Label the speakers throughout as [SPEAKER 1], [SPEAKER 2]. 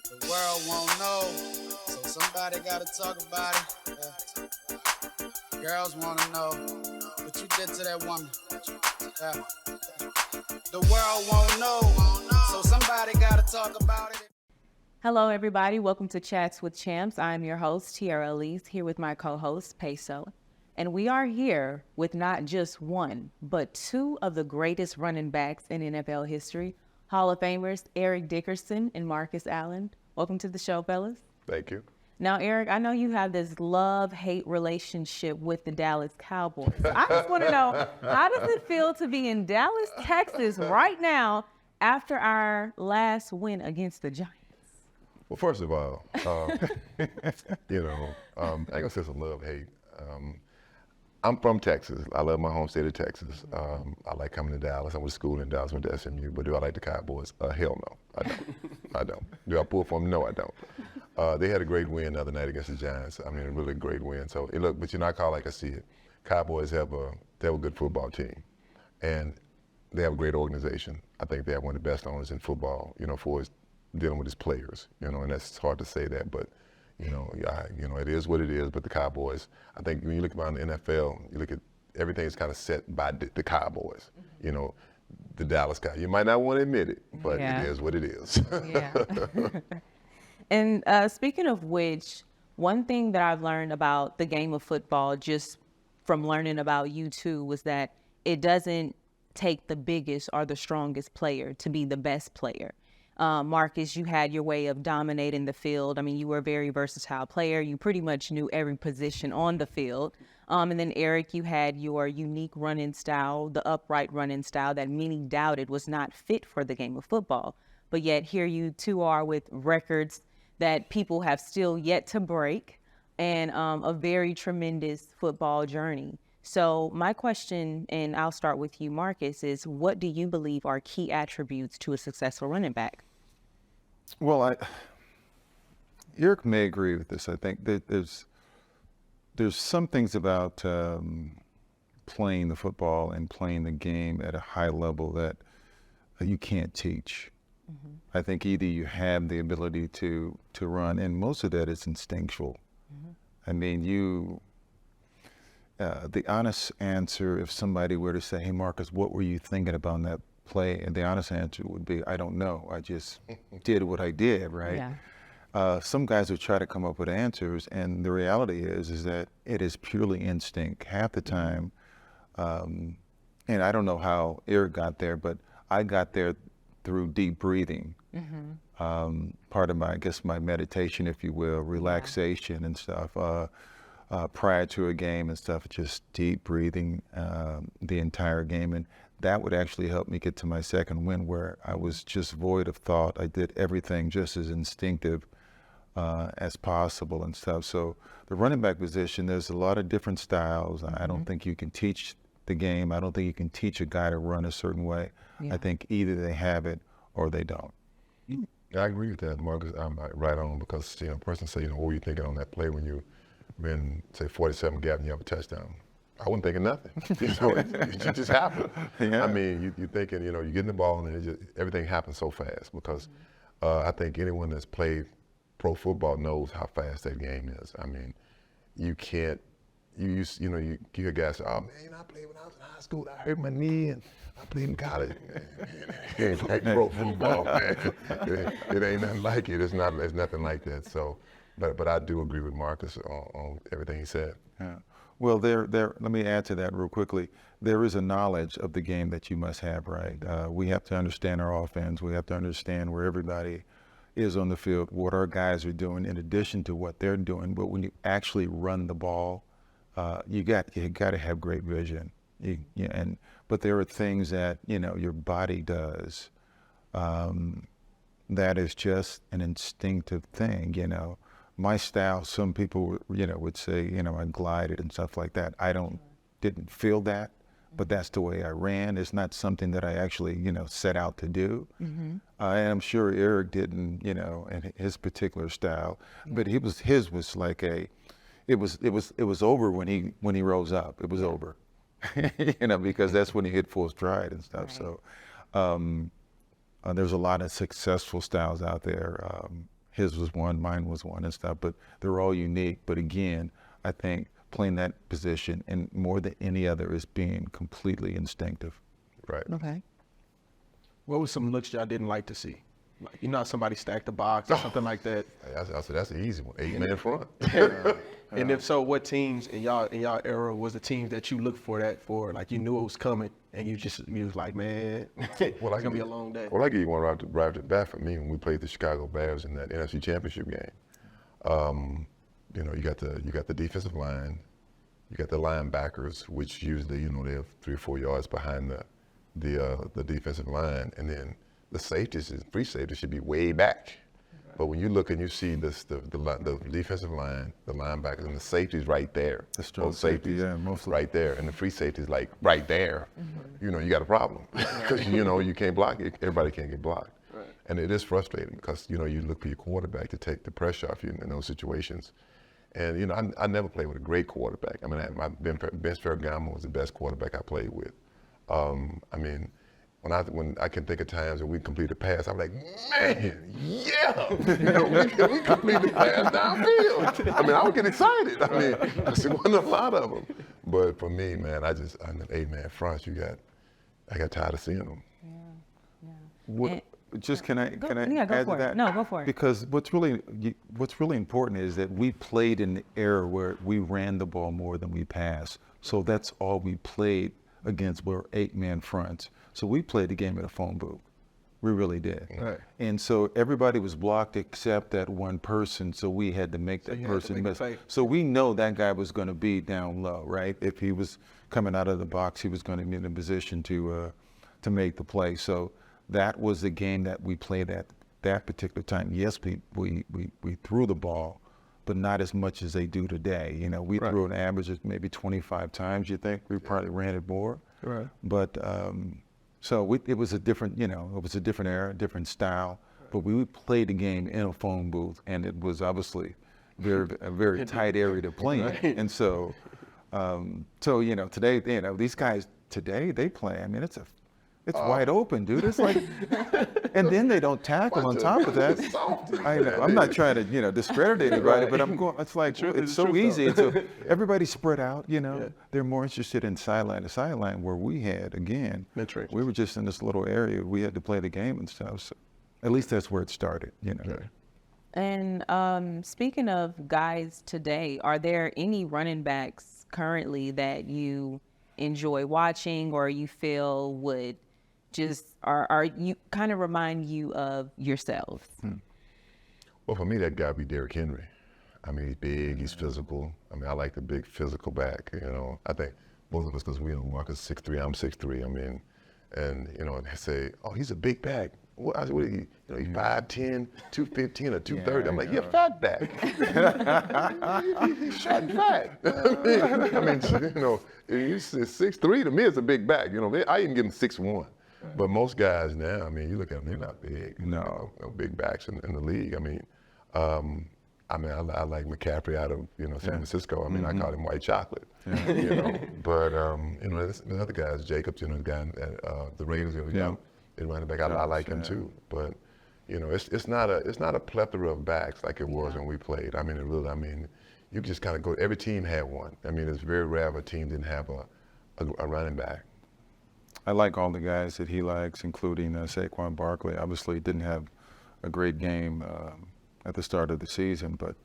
[SPEAKER 1] The world won't know, so somebody gotta talk about it. Girls wanna know what you did to that woman. The world won't know, so somebody gotta talk about it.
[SPEAKER 2] Hello, everybody. Welcome to Chats with Champs. I'm your host, Tiara Alise, here with my co-host, Peso. And we are here with not just one, but two of the greatest running backs in NFL history, Hall of Famers Eric Dickerson and Marcus Allen. Welcome to the show, fellas.
[SPEAKER 3] Thank you.
[SPEAKER 2] Now, Eric, I know you have this love-hate relationship with the Dallas Cowboys. I just want to know, how does it feel to be in Dallas, Texas right now after our last win against the Giants?
[SPEAKER 3] Well, first of all, I ain't gonna say it's a love-hate. I'm from Texas. I love my home state of Texas. I like coming to Dallas. I went to school in Dallas, went to SMU. But do I like the Cowboys? Hell no, I don't. I don't. Do I pull for them? No, I don't. They had a great win the other night against the Giants. I mean, a really great win. So, but I call it like I see it. Cowboys have a good football team, and they have a great organization. I think they have one of the best owners in football. For dealing with his players. And that's hard to say that, but. It is what it is. But the Cowboys, I think when you look around the NFL, you look at everything is kind of set by the Cowboys. The Dallas Cowboys. You might not want to admit it, but It is what it is.
[SPEAKER 2] Yeah. And speaking of which, one thing that I've learned about the game of football, just from learning about you two, was that it doesn't take the biggest or the strongest player to be the best player. Marcus, you had your way of dominating the field. I mean, you were a very versatile player. You pretty much knew every position on the field. And then Eric, you had your unique running style, the upright running style that many doubted was not fit for the game of football. But yet here you two are with records that people have still yet to break and a very tremendous football journey. So my question, and I'll start with you, Marcus, is what do you believe are key attributes to a successful running back?
[SPEAKER 4] Well, Eric may agree with this. I think that there's some things about playing the football and playing the game at a high level that you can't teach. Mm-hmm. I think either you have the ability to run, and most of that is instinctual. Mm-hmm. I mean, the honest answer, if somebody were to say, "Hey, Marcus, what were you thinking about that play?" And the honest answer would be, "I don't know. I just did what I did," right? Yeah. Some guys would try to come up with answers, and the reality is that it is purely instinct half the time. And I don't know how Eric got there, but I got there through deep breathing. Mm-hmm. Part of my meditation, if you will, relaxation and stuff. Prior to a game and stuff, just deep breathing the entire game. And that would actually help me get to my second win, where I was just void of thought. I did everything just as instinctive as possible and stuff. So the running back position, there's a lot of different styles. Mm-hmm. I don't think you can teach the game. I don't think you can teach a guy to run a certain way. Yeah. I think either they have it or they don't.
[SPEAKER 3] I agree with that, Marcus. I'm right on, because a person say, what were you thinking on that play when you been, say, 47 gap and you have a touchdown? I wasn't thinking nothing. It just happened. Yeah. I mean, you're thinking, you're getting the ball and everything happens so fast, because I think anyone that's played pro football knows how fast that game is. I mean, you can't, you hear guys say, "Oh man, I played when I was in high school. I hurt my knee and I played in college." It ain't like pro football, man. It ain't nothing like it. It's nothing like that. So, but I do agree with Marcus on everything he said.
[SPEAKER 4] Yeah. Well, let me add to that real quickly. There is a knowledge of the game that you must have, right? We have to understand our offense. We have to understand where everybody is on the field, what our guys are doing in addition to what they're doing. But when you actually run the ball, you got to have great vision. But there are things that your body does that is just an instinctive thing. My style, some people would say I glided and stuff like that. Didn't feel that, but that's the way I ran. It's not something that I actually set out to do. Mm-hmm. And I'm sure Eric didn't in his particular style, but his was like it was over when he rose up. It was over, because that's when he hit full stride and stuff. Right. So there's a lot of successful styles out there. his was one, mine was one and stuff, but they're all unique. But again, I think playing that position and more than any other is being completely instinctive.
[SPEAKER 3] Right.
[SPEAKER 2] Okay.
[SPEAKER 5] What was some looks y'all didn't like to see? Like, you know how somebody stacked the box or something like that?
[SPEAKER 3] I said, that's the easy one, 8-man front.
[SPEAKER 5] And if so, what teams in y'all era was the teams that you looked for that for? Like you knew it was coming and you was like, man, it's gonna be a long day.
[SPEAKER 3] Well, I give you one right off the bat for me when we played the Chicago Bears in that NFC Championship game. You know, you got the defensive line, you got the linebackers, which usually, you know, they're 3 or 4 yards behind the defensive line, and then the safeties, free safeties should be way back. But when you look and you see the defensive line, the linebackers, and the safeties right there,
[SPEAKER 4] The strong
[SPEAKER 3] both
[SPEAKER 4] safety,
[SPEAKER 3] safeties
[SPEAKER 4] yeah, mostly.
[SPEAKER 3] right there, and the free safeties like right there, you know, you got a problem because you know you can't block it. Everybody can't get blocked, and it is frustrating because you know you look for your quarterback to take the pressure off you in those situations. And you know, I never played with a great quarterback. I mean, Vince Ferragamo was the best quarterback I played with. I mean, when I can think of times when we complete a pass, I'm like, man, yeah, you know, we complete the pass downfield. I mean, I would get excited. I mean, there wasn't a lot of them. But for me, man, I'm an 8-man front. I got tired of seeing them.
[SPEAKER 4] What, just can I
[SPEAKER 2] Go
[SPEAKER 4] add to
[SPEAKER 2] for it.
[SPEAKER 4] that?
[SPEAKER 2] No, go for it.
[SPEAKER 4] Because what's really important is that we played in the era where we ran the ball more than we passed. So that's all we played against were 8-man fronts. So we played the game at a phone booth. We really did.
[SPEAKER 5] Right.
[SPEAKER 4] And so everybody was blocked except that one person. So we had to make that
[SPEAKER 5] you had to
[SPEAKER 4] person
[SPEAKER 5] make a
[SPEAKER 4] miss.
[SPEAKER 5] play.
[SPEAKER 4] So we know that guy was going to be down low, right? If he was coming out of the box, he was going to be in a position to make the play. So that was the game that we played at that particular time. Yes, we threw the ball, but not as much as they do today. You know, we threw an average of maybe 25 times. You think we probably ran it more.
[SPEAKER 5] Right.
[SPEAKER 4] But it was a different, you know, it was a different era, different style. But we played the game in a phone booth, and it was obviously a very tight area to play in. And so you know, today, you know, these guys today they play. I mean, it's wide open, dude. It's like, and then they don't tackle on top of that. I know. I'm not trying to, you know, discredit anybody, but I'm going. It's like it's so easy. So everybody's spread out. You know, they're more interested in sideline to sideline, where we had we were just in this little area. We had to play the game and stuff. So at least that's where it started. You know.
[SPEAKER 2] And speaking of guys today, are there any running backs currently that you enjoy watching or you feel would just are you kind of remind you of yourselves?
[SPEAKER 3] Well, for me, that guy would be Derrick Henry. I mean, he's big, he's physical. I mean, I like the big physical back, you know. I think both of us, because we know Marcus 6'3", I'm 6'3", I mean, and, you know, they say, oh, he's a big back. What are you, you know, he's 5'10", 215 or 230. I'm like, you're a fat back. He's fat and fat. I mean, you know, he's 6'3", to me, it's a big back. You know, I even give him 6'1". But most guys now, I mean, you look at them, they're not big.
[SPEAKER 4] No.
[SPEAKER 3] No big backs in the league. I mean, I like McCaffrey out of, you know, San Francisco. I mean, I call him white chocolate. You know, but you know, there's other guys, Jacobs, you know, the guy at the Raiders, you know, they running back. I like him too. But you know, it's not a plethora of backs like it was when we played. I mean, you just kind of go. Every team had one. I mean, it's very rare if a team didn't have a running back.
[SPEAKER 4] I like all the guys that he likes, including Saquon Barkley. Obviously, didn't have a great game at the start of the season, but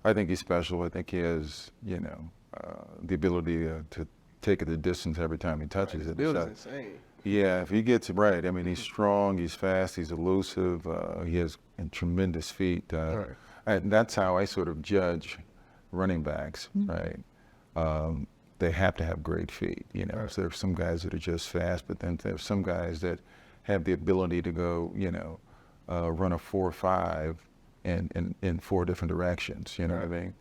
[SPEAKER 4] I think he's special. I think he has, you know, the ability to take it the distance every time he touches it.
[SPEAKER 5] The building's insane.
[SPEAKER 4] Yeah, if he gets it right. I mean, he's strong, he's fast, he's elusive, he has tremendous feet. And that's how I sort of judge running backs, right? They have to have great feet, you know. So there's some guys that are just fast, but then there's some guys that have the ability to go, you know, run a 4.5 in 4 different directions, you know what I mean?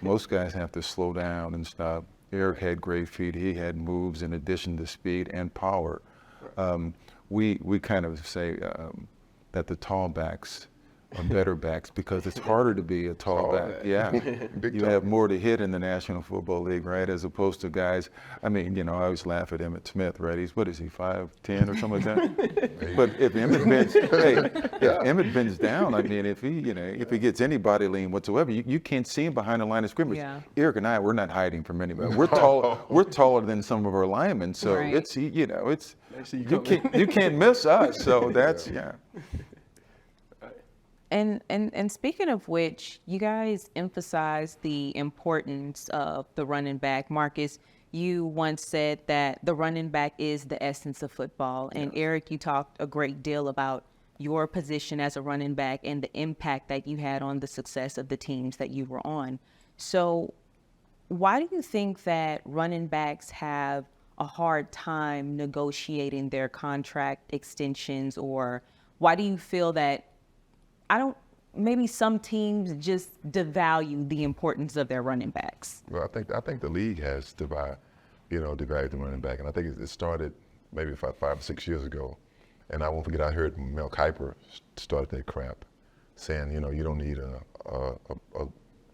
[SPEAKER 4] Most guys have to slow down and stop. Eric had great feet. He had moves in addition to speed and power. We kind of say that the tall backs are better backs because it's harder to be a tall back. Yeah, you have more to hit in the National Football League, right? As opposed to guys. I mean, I always laugh at Emmitt Smith, right? What is he, 5'10" or something like that? But if Emmitt bends, if Emmitt bends down, I mean, if he gets any body lean whatsoever, you can't see him behind the line of scrimmage.
[SPEAKER 2] Yeah.
[SPEAKER 4] Eric and I, we're not hiding from anybody. We're taller than some of our linemen, so it's you can't miss us. So that's
[SPEAKER 2] And speaking of which, you guys emphasize the importance of the running back. Marcus, you once said that the running back is the essence of football. And Eric, you talked a great deal about your position as a running back and the impact that you had on the success of the teams that you were on. So why do you think that running backs have a hard time negotiating their contract extensions, or why do you feel that maybe some teams just devalue the importance of their running backs?
[SPEAKER 3] Well, I think the league has devalued the running back, and I think it started maybe 5 or 6 years ago. And I won't forget, I heard Mel Kiper started that crap, saying, you don't need a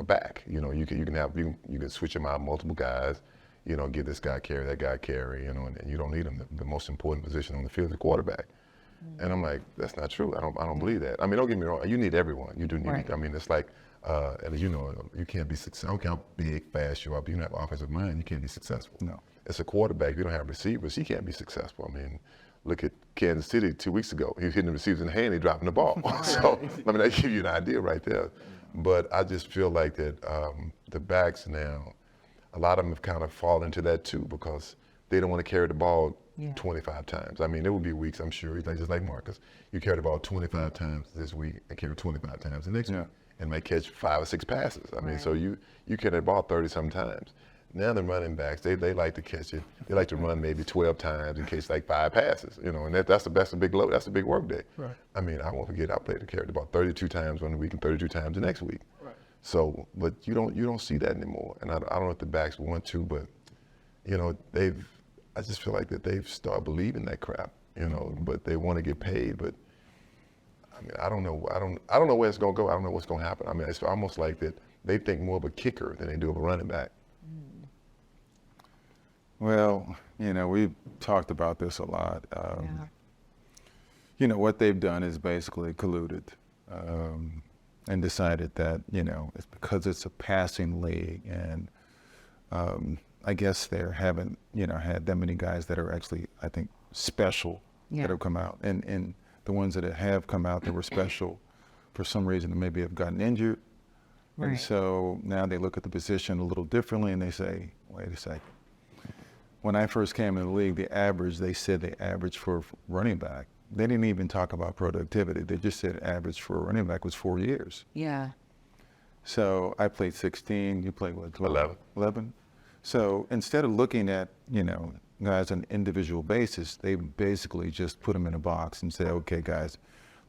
[SPEAKER 3] back. You can switch him out, multiple guys. Give this guy carry, that guy carry. And you don't need him. The most important position on the field is the quarterback. And I'm like, that's not true. I don't believe that. I mean, don't get me wrong. You need everyone. You do need.
[SPEAKER 2] Right.
[SPEAKER 3] I mean, it's like, and as you know, you can't be successful. I don't care how big, fast you are, but you don't have offensive mind, you can't be successful.
[SPEAKER 4] No.
[SPEAKER 3] As a quarterback, if you don't have receivers, he can't be successful. I mean, look at Kansas City 2 weeks ago. He was hitting the receivers in the hand, he dropping the ball. So, I mean, that gives you an idea right there. But I just feel like that the backs now, a lot of them have kind of fallen into that too, because they don't want to carry the ball 25 times. I mean, there will be weeks, I'm sure, just like Marcus, you carry the ball 25 times this week and carry 25 times the next week, and might catch 5 or 6 passes. I mean, so you carry the ball 30 sometimes. Now the running backs, they like to catch it. They like to run maybe 12 times and catch like 5 passes, and that's a big load. That's a big work day.
[SPEAKER 5] Right.
[SPEAKER 3] I mean, I won't forget, I played to carry the ball 32 times one week and 32 times the next week.
[SPEAKER 5] Right.
[SPEAKER 3] So, but you don't see that anymore. And I don't know if the backs want to, but I just feel like that they've started believing that crap, but they want to get paid. But I mean, I don't know where it's gonna go. I don't know what's gonna happen. I mean, it's almost like that they think more of a kicker than they do of a running back.
[SPEAKER 4] Well, we've talked about this a lot. What they've done is basically colluded and decided that, it's because it's a passing league, and I guess they haven't, had that many guys that are actually, I think, special that have come out. And the ones that have come out that were special, for some reason, maybe have gotten injured. Right. And so now they look at the position a little differently, and they say, wait a second. When I first came in the league, they said the average for running back. They didn't even talk about productivity. They just said average for a running back was 4 years.
[SPEAKER 2] Yeah.
[SPEAKER 4] So I played 16. You played what?
[SPEAKER 3] 12?
[SPEAKER 4] 11. So instead of looking at, guys on an individual basis, they basically just put them in a box and say, okay, guys,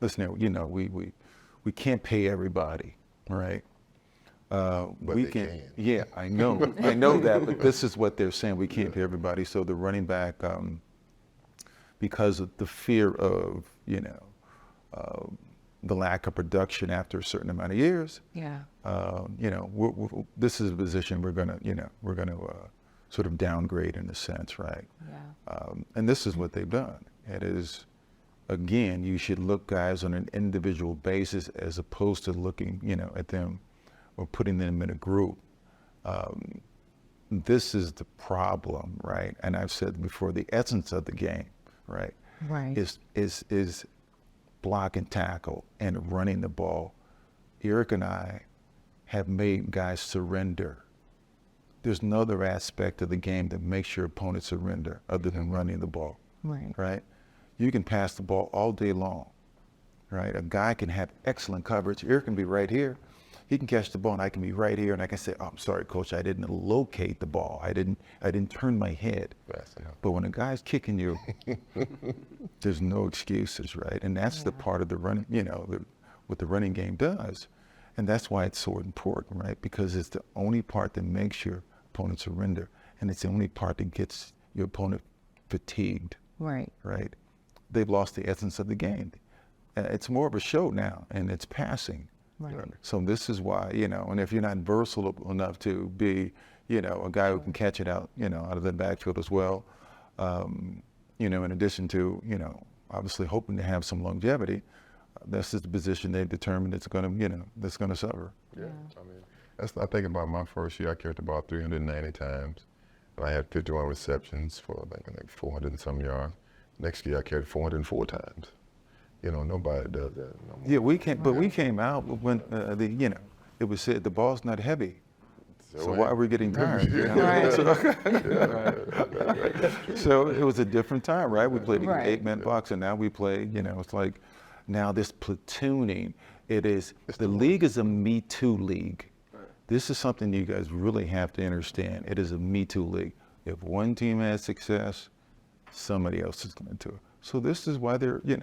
[SPEAKER 4] listen here, we can't pay everybody, right?
[SPEAKER 3] But
[SPEAKER 4] we can. Yeah, I know that, but this is what they're saying. We can't pay everybody. So the running back, because of the fear of, the lack of production after a certain amount of years.
[SPEAKER 2] Yeah.
[SPEAKER 4] This is a position we're gonna sort of downgrade in a sense, right?
[SPEAKER 2] Yeah.
[SPEAKER 4] And this is what they've done. It is, again, you should look guys on an individual basis as opposed to looking, at them or putting them in a group. This is the problem, right? And I've said before, the essence of the game, right?
[SPEAKER 2] Right.
[SPEAKER 4] Is block and tackle and running the ball. Eric and I have made guys surrender. There's no other aspect of the game that makes your opponent surrender other than running the ball.
[SPEAKER 2] Right.
[SPEAKER 4] Right? You can pass the ball all day long, right? A guy can have excellent coverage. Eric can be right here. He can catch the ball and I can be right here and I can say, oh, I'm sorry, coach, I didn't locate the ball. I didn't turn my head. But when a guy's kicking you, there's no excuses, right? And that's the part of the running, what the running game does. And that's why it's so important, right? Because it's the only part that makes your opponent surrender. And it's the only part that gets your opponent fatigued.
[SPEAKER 2] Right.
[SPEAKER 4] Right? They've lost the essence of the game. it's more of a show now, and it's passing.
[SPEAKER 2] Right.
[SPEAKER 4] So this is why, and if you're not versatile enough to be, a guy who can catch it out, out of the backfield as well, in addition to, obviously hoping to have some longevity, that's just the position they've determined it's going to, that's going to suffer.
[SPEAKER 3] Yeah. I mean, I think about my first year, I carried the ball 390 times, and I had 51 receptions for I think 400 and some yards. Next year, I carried 404 times. Nobody does that no more.
[SPEAKER 4] Yeah, we came out when it was said the ball's not heavy. So why are we getting tired?
[SPEAKER 2] Right.
[SPEAKER 4] So it was a different time, right? We played an 8-man box, and now we play, it's like now this platooning. The league is a Me Too league. This is something you guys really have to understand. It is a Me Too league. If one team has success, somebody else is going to. So this is why they're going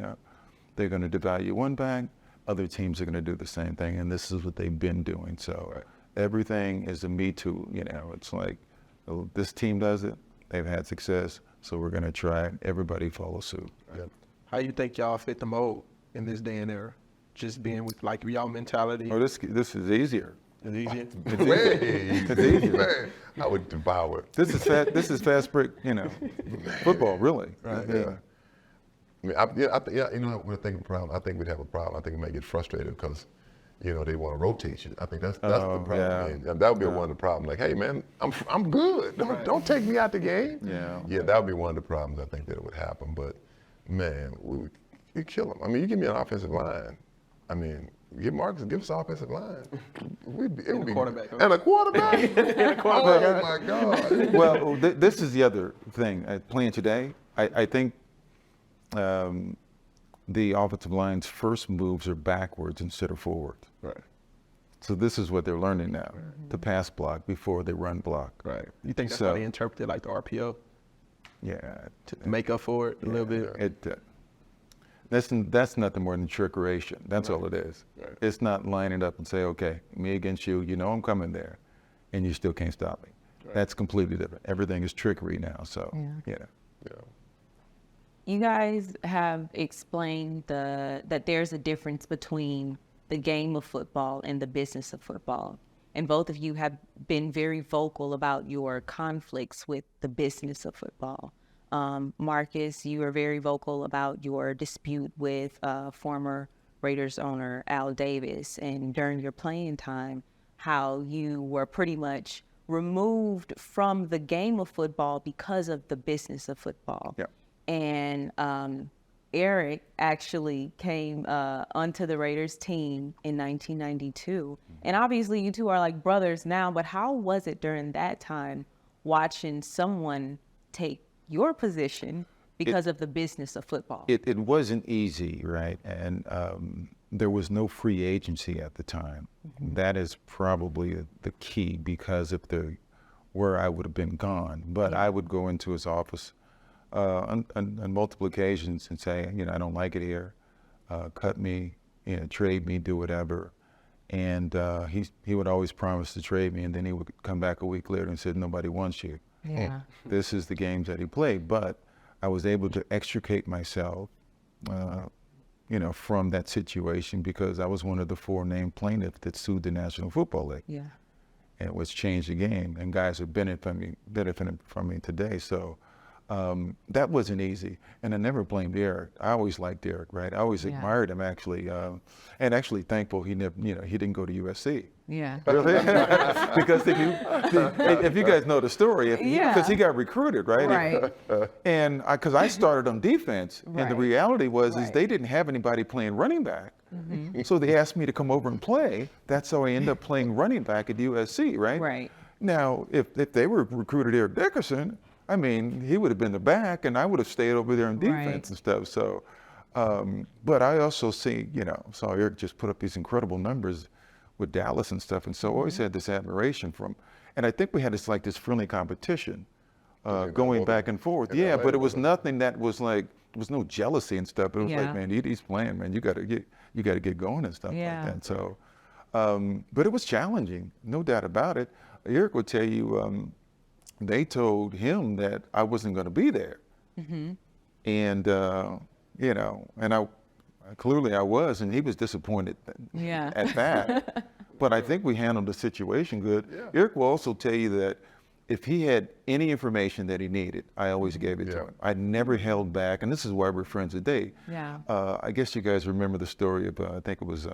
[SPEAKER 4] to devalue one back. Other teams are going to do the same thing, and this is what they've been doing. So everything is a Me Too. It's like, oh, this team does it. They've had success, so we're going to try it. Everybody follow suit.
[SPEAKER 3] Yep.
[SPEAKER 5] How you think y'all fit the mold in this day and era? Just being with like y'all mentality.
[SPEAKER 4] Oh, this is easier.
[SPEAKER 5] It's easier.
[SPEAKER 4] It's easier.
[SPEAKER 3] Man, I would devour it.
[SPEAKER 4] This is fast break, football, really.
[SPEAKER 5] Right.
[SPEAKER 4] Yeah.
[SPEAKER 3] I mean, when I think of a problem, I think we'd have a problem. I think we may get frustrated because, they want to rotate you. I think that's the problem.
[SPEAKER 4] Yeah.
[SPEAKER 3] And that would be one of the problems. Like, hey, man, I'm good. Don't take me out the game.
[SPEAKER 4] Yeah.
[SPEAKER 3] Yeah, that would be one of the problems I think that would happen. But, man, you kill them. I mean, you give me an offensive line. I mean, give us an offensive line. It would be
[SPEAKER 5] quarterback.
[SPEAKER 3] And a quarterback? Oh, my God.
[SPEAKER 4] Well, this is the other thing. Playing today, I think the offensive line's first moves are backwards instead of forward.
[SPEAKER 5] Right.
[SPEAKER 4] So this is what they're learning now, the pass block before they run block.
[SPEAKER 5] Right. You think that's how they interpreted like the RPO
[SPEAKER 4] Yeah.
[SPEAKER 5] to make up for it a little bit?
[SPEAKER 4] That's nothing more than trickeration. That's all it is.
[SPEAKER 5] Right.
[SPEAKER 4] It's not lining up and say, okay, me against you, I'm coming there, and you still can't stop me. Right. That's completely different. Everything is trickery now, so,
[SPEAKER 3] Yeah.
[SPEAKER 2] You guys have explained that there's a difference between the game of football and the business of football. And both of you have been very vocal about your conflicts with the business of football. Marcus, you are very vocal about your dispute with former Raiders owner Al Davis, and during your playing time, how you were pretty much removed from the game of football because of the business of football.
[SPEAKER 4] Yeah.
[SPEAKER 2] And Eric actually came onto the Raiders team in 1992. And obviously you two are like brothers now, but how was it during that time watching someone take your position because of the business of football?
[SPEAKER 4] It wasn't easy, right? And there was no free agency at the time. That is probably the key, because where I would have been gone. But I would go into his office on multiple occasions and say, I don't like it here, cut me, trade me, do whatever. And he would always promise to trade me, and then he would come back a week later and said, nobody wants you.
[SPEAKER 2] Yeah.
[SPEAKER 4] This is the games that he played. But I was able to extricate myself, from that situation, because I was one of the 4 named plaintiffs that sued the National Football League.
[SPEAKER 2] Yeah.
[SPEAKER 4] And it was changed the game, and guys are benefiting from me today. So that wasn't easy, and I never blamed Eric. I always liked Eric, right? I always admired him, actually, and actually thankful he never, he didn't go to USC.
[SPEAKER 2] Yeah.
[SPEAKER 4] Really? Because if you guys know the story, because he got recruited, right?
[SPEAKER 2] Right.
[SPEAKER 4] And because I started on defense, and the
[SPEAKER 2] Right.
[SPEAKER 4] reality was is they didn't have anybody playing running back. So they asked me to come over and play. That's how I ended up playing running back at USC, right?
[SPEAKER 2] Right.
[SPEAKER 4] Now, if they were recruited Eric Dickerson, I mean, he would have been the back, and I would have stayed over there in defense
[SPEAKER 2] Right.
[SPEAKER 4] and stuff. So, but I also saw Eric just put up these incredible numbers with Dallas and stuff, and so I always had this admiration from, and I think we had this friendly competition going back and forth. Yeah, but it was nothing that was like, there was no jealousy and stuff. It was like, man, he's playing, man. You got to get going and stuff like that. So, but it was challenging, no doubt about it. Eric would tell you, they told him that I wasn't going to be there, and and Clearly I was, and he was disappointed
[SPEAKER 2] Yeah.
[SPEAKER 4] at that. But I think we handled the situation good.
[SPEAKER 3] Yeah.
[SPEAKER 4] Eric will also tell you that if he had any information that he needed, I always gave it to
[SPEAKER 3] Yeah.
[SPEAKER 4] him. I never held back, and this is why we're friends today.
[SPEAKER 2] Yeah.
[SPEAKER 4] I guess you guys remember the story of, I think it was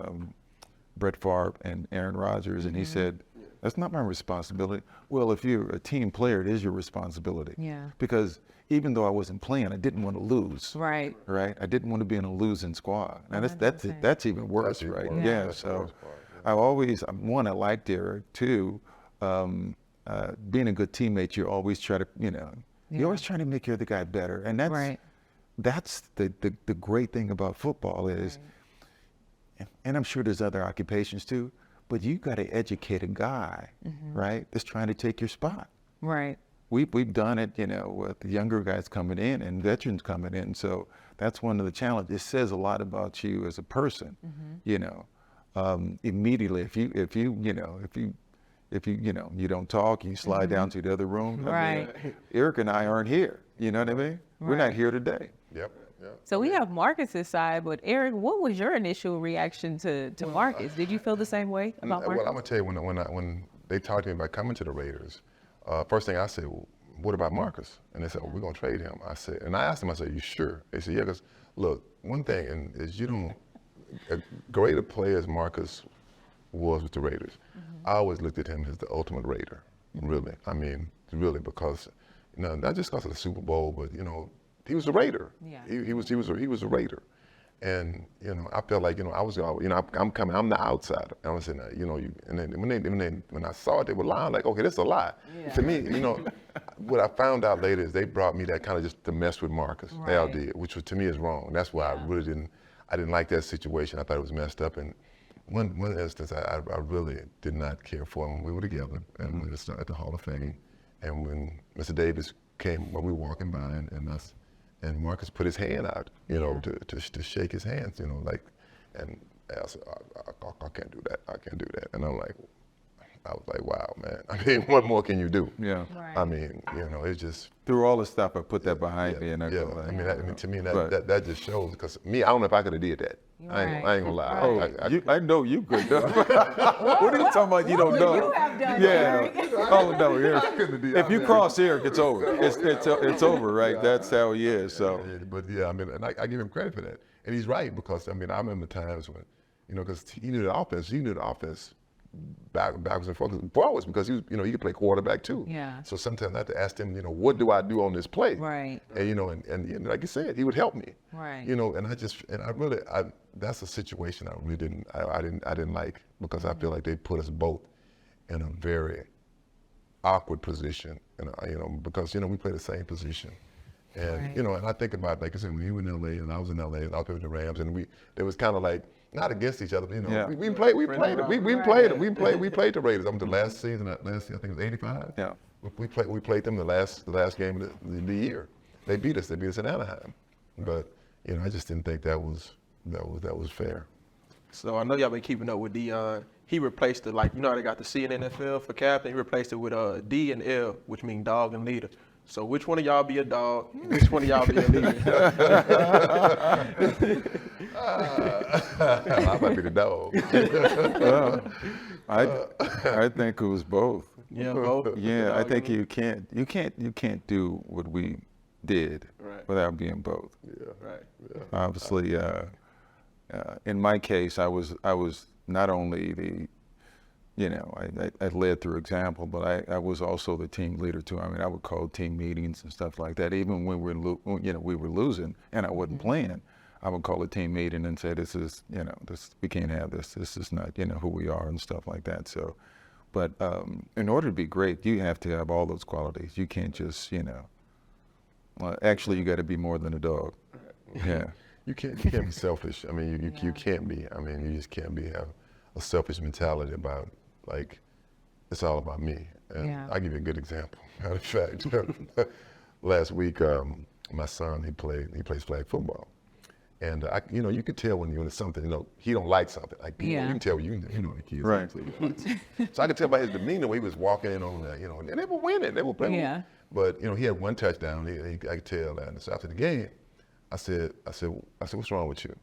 [SPEAKER 4] Brett Favre and Aaron Rodgers, and he said, that's not my responsibility. Well, if you're a team player, it is your responsibility.
[SPEAKER 2] Yeah.
[SPEAKER 4] Because even though I wasn't playing, I didn't want to lose.
[SPEAKER 2] Right.
[SPEAKER 4] Right? I didn't want to be in a losing squad. Now that's
[SPEAKER 2] 100%.
[SPEAKER 4] that's even worse,
[SPEAKER 3] That's even
[SPEAKER 4] right?
[SPEAKER 3] worse.
[SPEAKER 4] Yeah.
[SPEAKER 3] That's the
[SPEAKER 4] So
[SPEAKER 3] worst part, yeah.
[SPEAKER 4] I always, one, I liked Derek. Two, being a good teammate, you always try to, you're always trying to make your other guy better. And that's the great thing about football is, and I'm sure there's other occupations too, but you got to educate a guy, right, that's trying to take your spot.
[SPEAKER 2] Right.
[SPEAKER 4] We've done it, with the younger guys coming in and veterans coming in. So that's one of the challenges. It says a lot about you as a person, immediately. If you don't talk, you slide down to the other room.
[SPEAKER 2] Right.
[SPEAKER 4] Eric and I aren't here. You know what I mean? We're not
[SPEAKER 2] Right.
[SPEAKER 4] here today.
[SPEAKER 3] Yep. Yep.
[SPEAKER 2] So we have Marcus's side, but Eric, what was your initial reaction to Marcus? Did you feel the same way about Marcus?
[SPEAKER 3] Well, I'm gonna tell you when they talked to me about coming to the Raiders, first thing I said, well, what about Marcus? And they said, we're gonna trade him. I said, and I asked them, I said, you sure? They said, yeah, because look, one thing is you don't, a great a player as Marcus was with the Raiders, I always looked at him as the ultimate Raider, really. I mean, really, because not just because of the Super Bowl, but he was a Raider.
[SPEAKER 2] Yeah.
[SPEAKER 3] He was a Raider. And I felt like I was I'm the outsider. I was saying and then when I saw it, they were lying like, okay, this is a lie.
[SPEAKER 2] Yeah.
[SPEAKER 3] To me, what I found out later is they brought me that kind of just to mess with Marcus. They all
[SPEAKER 2] Right.
[SPEAKER 3] did, which was, to me is wrong. That's why I really didn't like that situation. I thought it was messed up. And one instance, I really did not care for him when we were together and we were at the Hall of Fame. And when Mr. Davis came, when we were walking by and Marcus put his hand out, to shake his hands, and I said, I can't do that. I can't do that. And I was like, wow, man. I mean, what more can you do?
[SPEAKER 4] Yeah.
[SPEAKER 2] Right.
[SPEAKER 3] I mean, it's just.
[SPEAKER 4] Through all the stuff, I put that behind me, and I go like,
[SPEAKER 3] I mean, to me,
[SPEAKER 4] But-
[SPEAKER 3] that just shows, because me, I don't know if I could have did that. I ain't gonna lie.
[SPEAKER 2] Right.
[SPEAKER 4] I know you could. What are you talking about? You don't know.
[SPEAKER 2] you have done,
[SPEAKER 4] Yeah.
[SPEAKER 2] Eric?
[SPEAKER 4] Oh no, Eric.
[SPEAKER 3] couldn't have did-
[SPEAKER 4] If you cross Eric, it's over. It's over, right? That's how he is. So.
[SPEAKER 3] Yeah, but yeah, I mean, and I give him credit for that. And he's right, because I mean, I remember times when, because he knew the offense backwards and forwards, because he was, he could play quarterback too.
[SPEAKER 2] Yeah.
[SPEAKER 3] So sometimes I have to ask him, what do I do on this play?
[SPEAKER 2] Right.
[SPEAKER 3] And and like you said, he would help me.
[SPEAKER 2] Right.
[SPEAKER 3] And that's a situation I really didn't like, because I feel like they put us both in a very awkward position, because we play the same position. And
[SPEAKER 2] Right.
[SPEAKER 3] and I think about, like I said, when you were in LA and I was in LA and I was with the Rams, and it was kind of like not against each other, but
[SPEAKER 4] Yeah.
[SPEAKER 3] we played the Raiders. I went to last season, I think it was '85.
[SPEAKER 4] Yeah.
[SPEAKER 3] We played them the last game of the year. They beat us in Anaheim, but I just didn't think that was fair.
[SPEAKER 5] So I know y'all been keeping up with Dion. He replaced it, like, they got the C in NFL for captain. He replaced it with D and L, which mean dog and leader. So which one of y'all be a dog? And which one of y'all be a leader?
[SPEAKER 3] I might be the dog.
[SPEAKER 4] I think it was both.
[SPEAKER 5] Yeah, both.
[SPEAKER 4] Yeah, I think you can't do what we did
[SPEAKER 5] Right.
[SPEAKER 4] without being both.
[SPEAKER 5] Right.
[SPEAKER 4] Obviously, in my case, I was not only the, I led through example, but I was also the team leader too. I mean, I would call team meetings and stuff like that. Even when we were losing and I wasn't playing, I would call a team meeting and say, this is, we can't have this. This is not, who we are and stuff like that. So, but in order to be great, you have to have all those qualities. You can't just, actually, you got to be more than a dog. Yeah.
[SPEAKER 3] You can't be selfish. I mean, you can't be. I mean, you just can't have a selfish mentality about, like, it's all about me. And
[SPEAKER 2] Yeah.
[SPEAKER 3] I'll give you a good example. Matter of fact, last week, my son, he plays flag football. And you can tell when it's something, he don't like something. Like, you can tell the kids.
[SPEAKER 4] Right.
[SPEAKER 3] So I could tell by his demeanor when he was walking in on that, and they were winning, they were playing.
[SPEAKER 2] Yeah.
[SPEAKER 3] But he had one touchdown. I could tell that. And so after the game, I said, what's wrong with you?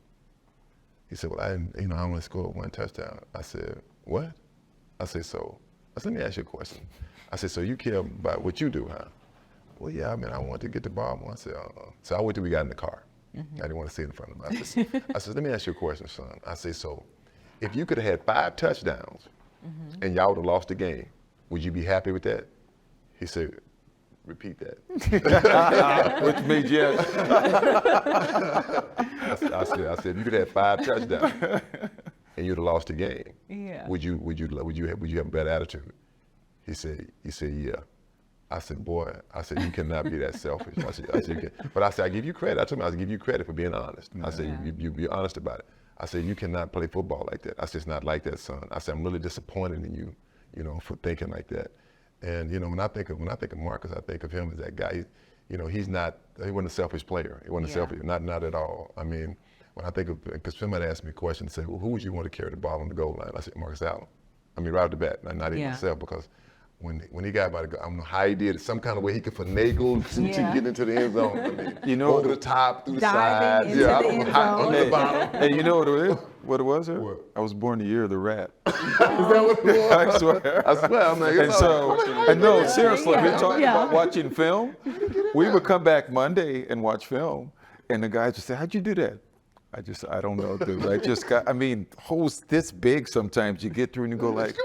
[SPEAKER 3] He said, well, I only scored 1 touchdown. I said, what? I said, let me ask you a question. I said, so you care about what you do, huh? Well, yeah, I wanted to get the ball more. I said, So I waited till we got in the car. I didn't want to sit in front of him. I said, let me ask you a question, son. I said, so if you could have had 5 touchdowns and y'all would have lost the game, would you be happy with that? He said, repeat that.
[SPEAKER 4] Which means yes.
[SPEAKER 3] I said, if you could have 5 touchdowns and you'd have lost the game, would you have a better attitude? He said, yeah. I said, boy, you cannot be that selfish. I said, you can. But I said, I give you credit. I told him I give you credit for being honest. I said, you be honest about it. I said, you cannot play football like that. I said, it's not like that, son. I said, I'm really disappointed in you, for thinking like that. And when I think of Marcus, I think of him as that guy. He wasn't a selfish player. He wasn't selfish, not at all. I mean, when I think of, because somebody asked me a question, say, well, who would you want to carry the ball on the goal line? I said, Marcus Allen. I mean, right off the bat, not even myself, because when he got about to go, I don't know how he did it. Some kind of way he could finagle to get into the end zone. I mean, over the top, through the sides.
[SPEAKER 2] Into the end zone.
[SPEAKER 3] Under the bottom.
[SPEAKER 4] And you know what it is? What it was? Here?
[SPEAKER 3] What?
[SPEAKER 4] I was born the year of the rat.
[SPEAKER 3] Is that what it was?
[SPEAKER 4] I swear.
[SPEAKER 3] I'm like,
[SPEAKER 4] And so, and no, seriously,
[SPEAKER 2] Yeah.
[SPEAKER 4] we're talking about watching film. We would come back Monday and watch film, and the guys would say, how'd you do that? I don't know, dude. Holes this big sometimes you get through and you go like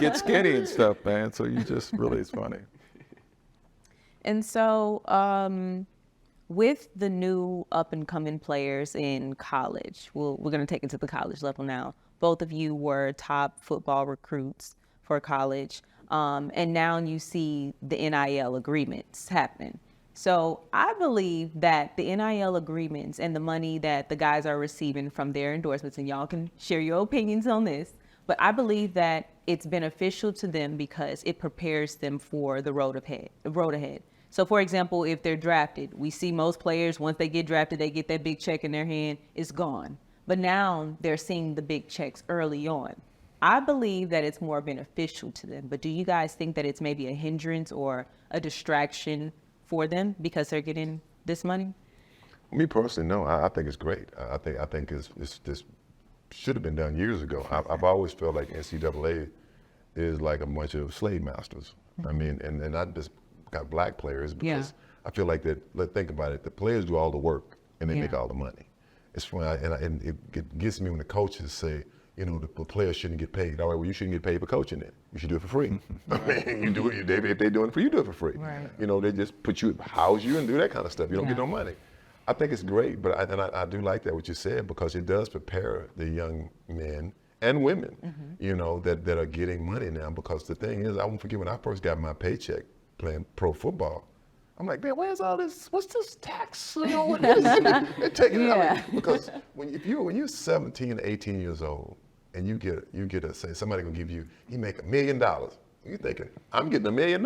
[SPEAKER 4] get skinny and stuff, man. So you just really, it's funny.
[SPEAKER 2] And so with the new up and coming players in college, we're going to take it to the college level now. Both of you were top football recruits for college. And now you see the NIL agreements happening. So I believe that the NIL agreements and the money that the guys are receiving from their endorsements, and y'all can share your opinions on this, but I believe that it's beneficial to them because it prepares them for the road ahead. So for example, if they're drafted, we see most players, once they get drafted, they get that big check in their hand, it's gone. But now they're seeing the big checks early on. I believe that it's more beneficial to them, but do you guys think that it's maybe a hindrance or a distraction for them because they're getting this money?
[SPEAKER 3] Me personally, no. I think it's great. I think this should have been done years ago. I've always felt like NCAA is like a bunch of slave masters. I mean, and not just got black players, because I feel like that. Think about it. The players do all the work and they make all the money. It's funny, and it gets me when the coaches say, the players shouldn't get paid. All right, well, you shouldn't get paid for coaching it. You should do it for free. I mean, you do it. If they're doing it for you, do it for free.
[SPEAKER 2] Right.
[SPEAKER 3] They just house you and do that kind of stuff. You don't get no money. I think it's great, but I do like that what you said, because it does prepare the young men and women, that are getting money now. Because the thing is, I won't forget when I first got my paycheck playing pro football. I'm like, man, where's all this? What's this tax? What is it? They're taking it. I mean, because when you're 17, 18 years old, and you get say somebody gonna give you, he make $1 million. You thinking, I'm getting $1 million.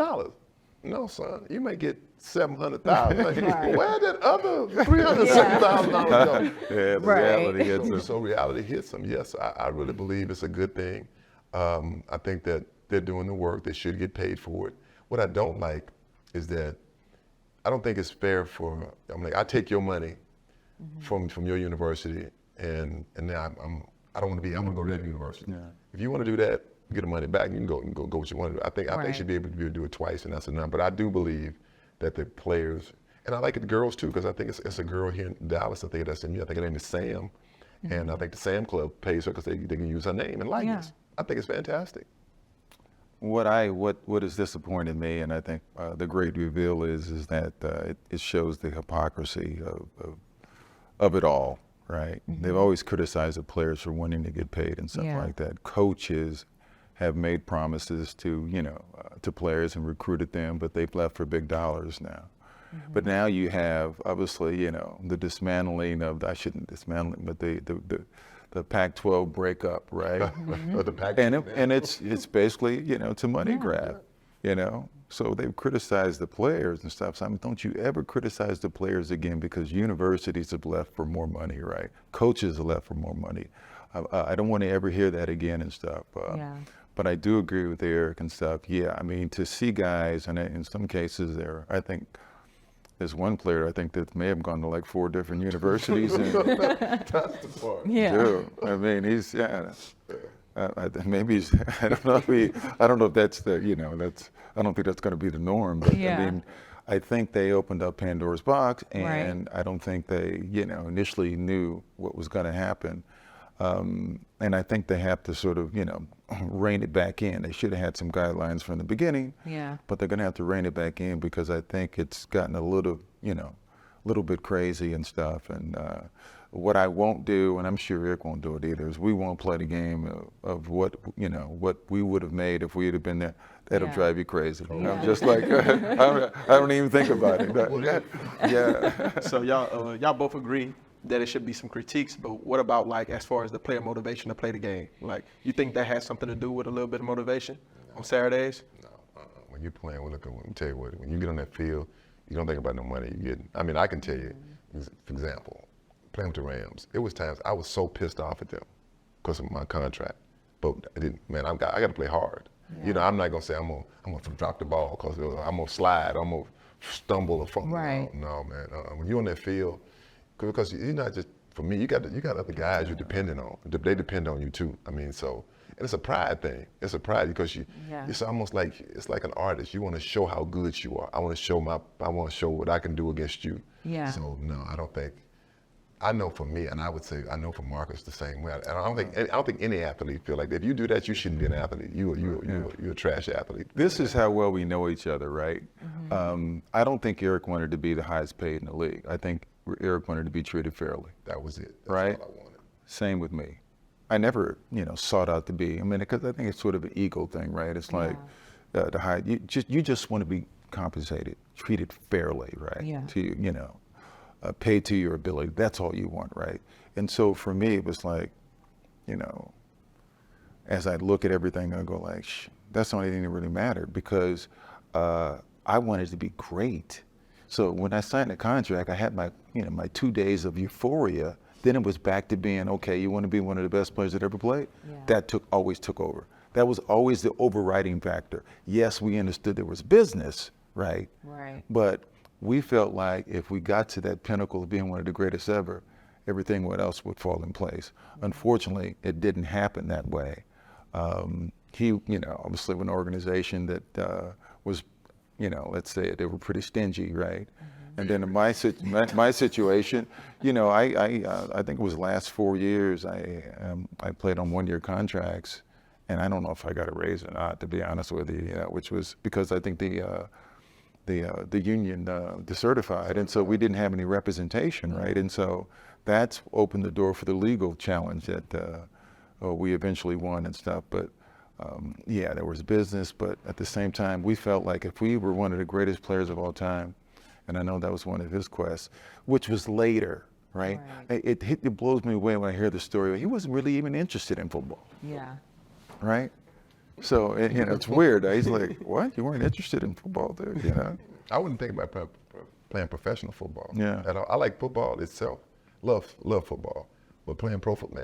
[SPEAKER 3] No, son, you may get $700,000. Like, where did other $370,000 go?
[SPEAKER 4] Yeah, the reality hits them.
[SPEAKER 3] So reality hits them. Yes, I really believe it's a good thing. I think that they're doing the work. They should get paid for it. What I don't like is that I don't think it's fair I take your money from your university, and now I don't want to be. I'm going to go to that university. Yeah. If you want to do that, get the money back. You can go what you want to do. I think you should be able to do it twice, and that's enough. But I do believe that the players, and I like it, the girls too, because I think it's a girl here in Dallas. I think that's SMU. I think her name is Sam, and I think the Sam Club pays her because they can use her name and likeness. Yeah. I think it's fantastic.
[SPEAKER 4] What has disappointed me, and I think the great reveal is that it shows the hypocrisy of it all. Right? They've always criticized the players for wanting to get paid and stuff like that. Coaches have made promises to to players and recruited them, but they've left for big dollars now. But now you have obviously the dismantling of, I shouldn't dismantling, but the Pac-12 breakup, right? And it's basically to money grab, So they've criticized the players and stuff. So don't you ever criticize the players again, because universities have left for more money, right? Coaches have left for more money. I don't want to ever hear that again and stuff. But I do agree with Eric and stuff. Yeah, I mean, to see guys, and in some cases I think there's one player I think that may have gone to like 4 different universities. And,
[SPEAKER 3] That's the part.
[SPEAKER 2] Yeah.
[SPEAKER 4] dude, I mean, he's maybe he's, I don't know if that's the, I don't think that's going to be the norm. But
[SPEAKER 2] Yeah.
[SPEAKER 4] I mean, I think they opened up Pandora's box,
[SPEAKER 2] Right.
[SPEAKER 4] and I don't think they, initially knew what was going to happen. And I think they have to sort of, rein it back in. They should have had some guidelines from the beginning,
[SPEAKER 2] Yeah.
[SPEAKER 4] but they're going to have to rein it back in because I think it's gotten a little bit crazy and stuff. And what I won't do, and I'm sure Eric won't do it either, is we won't play the game of what we would have made if we had been there. That'll
[SPEAKER 2] Yeah.
[SPEAKER 4] drive you crazy.
[SPEAKER 2] Yeah.
[SPEAKER 4] I'm just like, I don't even think about it. Yeah.
[SPEAKER 5] So y'all both agree that it should be some critiques, but what about like as far as the player motivation to play the game? Like, you think that has something to do with a little bit of motivation on Saturdays?
[SPEAKER 3] No, when you're playing, let me tell you what, when you get on that field, you don't think about no money you get. I mean, I can tell you, for example, playing with the Rams, it was times I was so pissed off at them because of my contract, but I didn't, man, I got to play hard.
[SPEAKER 2] Yeah.
[SPEAKER 3] I'm not gonna say I'm gonna drop the ball because I'm gonna slide, I'm gonna stumble or fumble.
[SPEAKER 2] Right.
[SPEAKER 3] No, man. When you're on that field, because you're not just, for me, you got other guys you're depending on. They depend on you too. I mean, so, and it's a pride thing. It's a pride because it's almost like, it's like an artist. You want to show how good you are. I want to show what I can do against you.
[SPEAKER 2] Yeah.
[SPEAKER 3] So no, I know for me, and I would say I know for Marcus the same way. I don't think any athlete feel like that. If you do that, you shouldn't be an athlete. You're a trash athlete.
[SPEAKER 4] This is how well we know each other, right? I don't think Eric wanted to be the highest paid in the league. I think Eric wanted to be treated fairly.
[SPEAKER 3] That was it. That's
[SPEAKER 4] Right?
[SPEAKER 3] all I wanted.
[SPEAKER 4] Same with me. I never, sought out to be. I mean, because I think it's sort of an ego thing, right? It's like the high. You just want to be compensated, treated fairly, right?
[SPEAKER 2] Yeah.
[SPEAKER 4] To paid to your ability. That's all you want, right? And so for me, it was like, as I look at everything, I go like, that's the only thing that really mattered because I wanted to be great. So when I signed the contract, I had my 2 days of euphoria. Then it was back to being, okay, you want to be one of the best players that ever played?
[SPEAKER 2] Yeah.
[SPEAKER 4] That always took over. That was always the overriding factor. Yes, we understood there was business, right?
[SPEAKER 2] Right.
[SPEAKER 4] But we felt like if we got to that pinnacle of being one of the greatest ever, everything else would fall in place. Unfortunately, it didn't happen that way. He, obviously with an organization that was, let's say they were pretty stingy, right? And then in my situation, I think it was the last 4 years, I played on 1-year contracts, and I don't know if I got a raise or not, to be honest with you, which was because I think the union decertified, and so we didn't have any representation, right? And so that's opened the door for the legal challenge that we eventually won and stuff. But there was business, but at the same time, we felt like if we were one of the greatest players of all time, and I know that was one of his quests, which was later, right? It blows me away when I hear the story. He wasn't really even interested in football,
[SPEAKER 2] Yeah.
[SPEAKER 4] right? So it's weird. He's like, "What? You weren't interested in football, dude?"
[SPEAKER 3] I wouldn't think about playing professional football.
[SPEAKER 4] Yeah.
[SPEAKER 3] At all. I like football itself. Love football. But playing pro football,